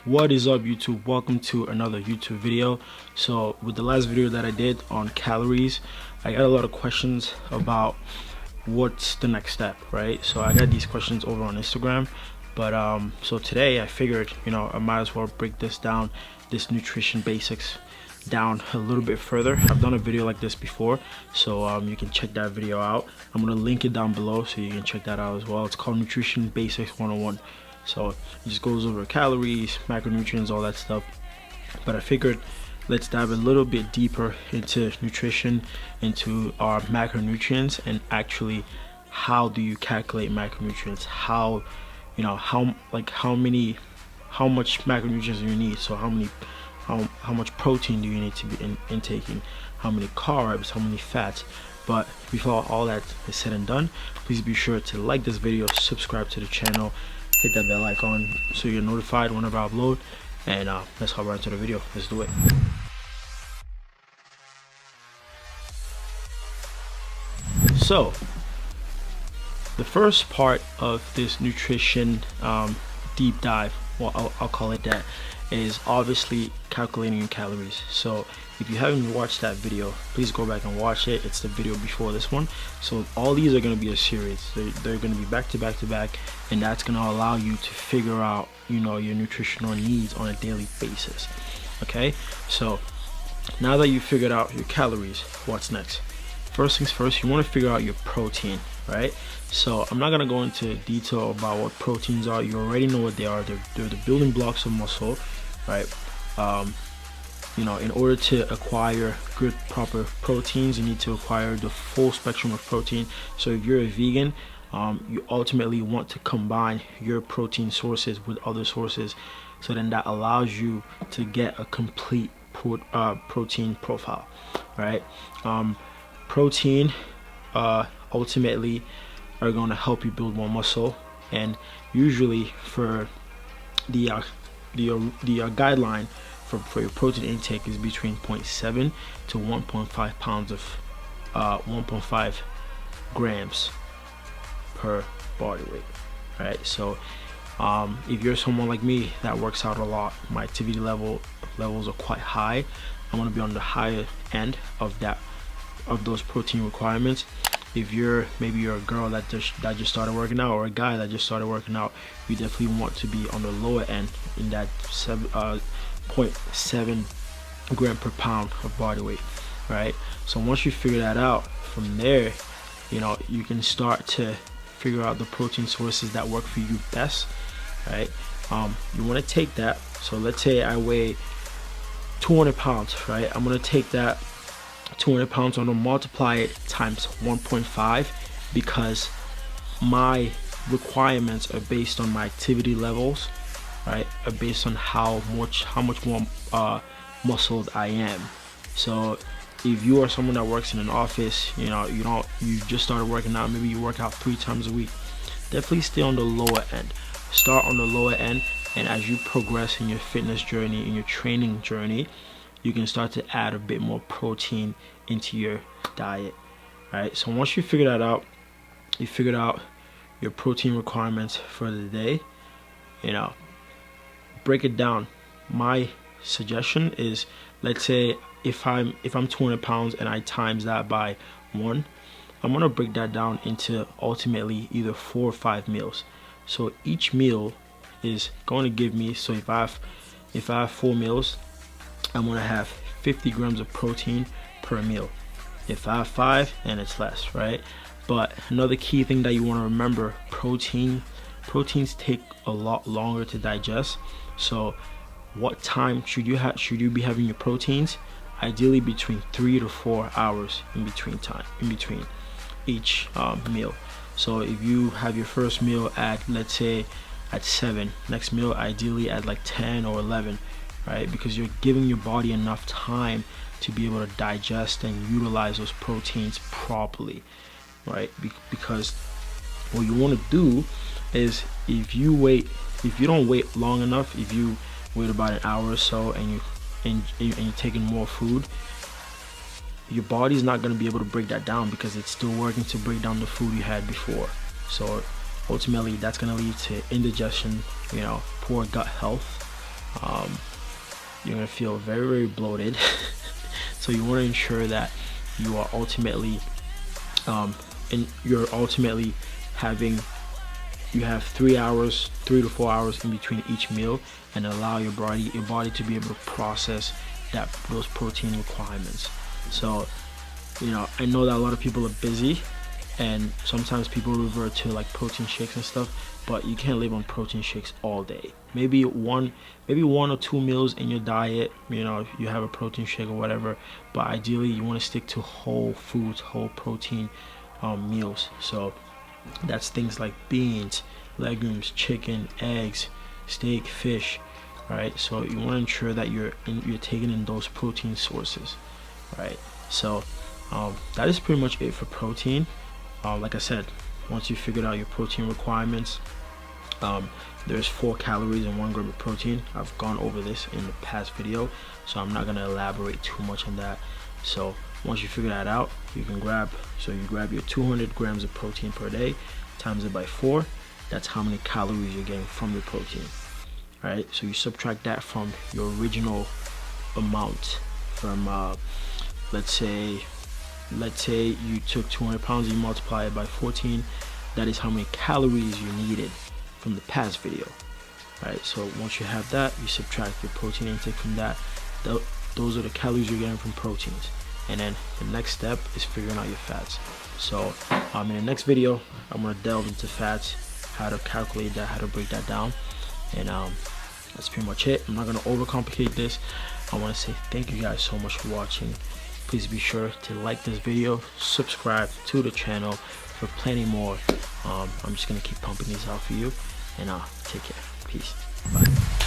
What is up, YouTube? Welcome to another YouTube video. So with the last video that I did on calories, I got a lot of questions about what's the next step, right? So I got these questions over on Instagram, but so today I figured, I might as well break this down, this nutrition basics down a little bit further. I've done a video like this before, so you can check that video out. I'm gonna link it down below so you can check that out as well. It's called Nutrition Basics 101. So it just goes over calories, macronutrients, all that stuff. But I figured let's dive a little bit deeper into nutrition, into our macronutrients, and actually how do you calculate macronutrients? How much macronutrients do you need? So how much protein do you need to be intaking? How many carbs? How many fats? But before all that is said and done, please be sure to like this video, subscribe to the channel, hit that bell icon so you're notified whenever I upload, and let's hop right into the video. Let's do it. So the first part of this nutrition deep dive, well, I'll call it that, is obviously calculating your calories. So if you haven't watched that video, please go back and watch it. It's the video before this one. So all these are going to be a series. They're going to be back to back to back, and that's going to allow you to figure out your nutritional needs on a daily basis. Okay, so now that you figured out your calories, what's next? First things first, you want to figure out your protein, right? So I'm not going to go into detail about what proteins are. You already know what they are. They're the building blocks of muscle, right? In order to acquire good proper proteins, you need to acquire the full spectrum of protein. So if you're a vegan, you ultimately want to combine your protein sources with other sources, so then that allows you to get a complete protein profile, right? Protein ultimately are going to help you build more muscle, and usually for the guideline for your protein intake is between 0.7 to 1.5 pounds of 1.5 grams per body weight, right? So if you're someone like me that works out a lot, my activity levels are quite high. I'm going to be on the higher end of those protein requirements. If maybe you're a girl that just started working out, or a guy that just started working out, you definitely want to be on the lower end in that 0.7 gram per pound of body weight, right? So once you figure that out, from there, you can start to figure out the protein sources that work for you best, right? You want to take that. So let's say I weigh 200 pounds, right? I'm going to take that 200 pounds, I'm going to multiply it times 1.5, because my requirements are based on my activity levels, right? Are based on how much more muscled I am. So if you are someone that works in an office, you just started working out, maybe you work out 3 times a week, definitely stay on the lower end. Start on the lower end, and as you progress in your fitness journey, in your training journey, you can start to add a bit more protein into your diet, right? So once you figure that out, you figured out your protein requirements for the day, break it down. My suggestion is, let's say if I'm 200 pounds and I times that by 1, I'm gonna break that down into ultimately either 4 or 5 meals. So each meal is going to give me, so if I have 4 meals, I'm gonna have 50 grams of protein per meal. If I have 5, then it's less, right? But another key thing that you want to remember, proteins take a lot longer to digest. So what time should you be having your proteins? Ideally between 3 to 4 hours in between each meal. So if you have your first meal at, let's say, at 7, next meal ideally at like 10 or 11, right? Because you're giving your body enough time to be able to digest and utilize those proteins properly, right? Because what you want to do is, if you don't wait long enough, if you wait about an hour or so and you're taking more food, your body's not going to be able to break that down, because it's still working to break down the food you had before. So ultimately that's going to lead to indigestion, poor gut health, You're gonna feel very, very bloated. So you want to ensure that you are ultimately having, you have 3 hours, 3 to 4 hours in between each meal, and allow your body to be able to process those protein requirements. So I know that a lot of people are busy, and sometimes people revert to like protein shakes and stuff, but you can't live on protein shakes all day. Maybe one or two meals in your diet, if you have a protein shake or whatever, but ideally you want to stick to whole foods, whole protein meals. So that's things like beans, legumes, chicken, eggs, steak, fish, right? So you want to ensure that you're taking in those protein sources, right? So that is pretty much it for protein. Like I said, once you figured out your protein requirements, there's 4 calories in 1 gram of protein. I've gone over this in the past video, so I'm not going to elaborate too much on that. So once you figure that out, you grab your 200 grams of protein per day, times it by 4. That's how many calories you're getting from your protein. All right, so you subtract that from your original amount. From let's say you took 200 pounds, you multiply it by 14. That is how many calories you needed from the past video. Right, so once you have that, you subtract your protein intake from that. Those are the calories you're getting from proteins. And then the next step is figuring out your fats. So in the next video, I'm gonna delve into fats, how to calculate that, how to break that down, and that's pretty much it. I'm not gonna overcomplicate this. I want to say thank you guys so much for watching. Please be sure to like this video, subscribe to the channel for plenty more. I'm just gonna keep pumping these out for you, and take care. Peace. Bye.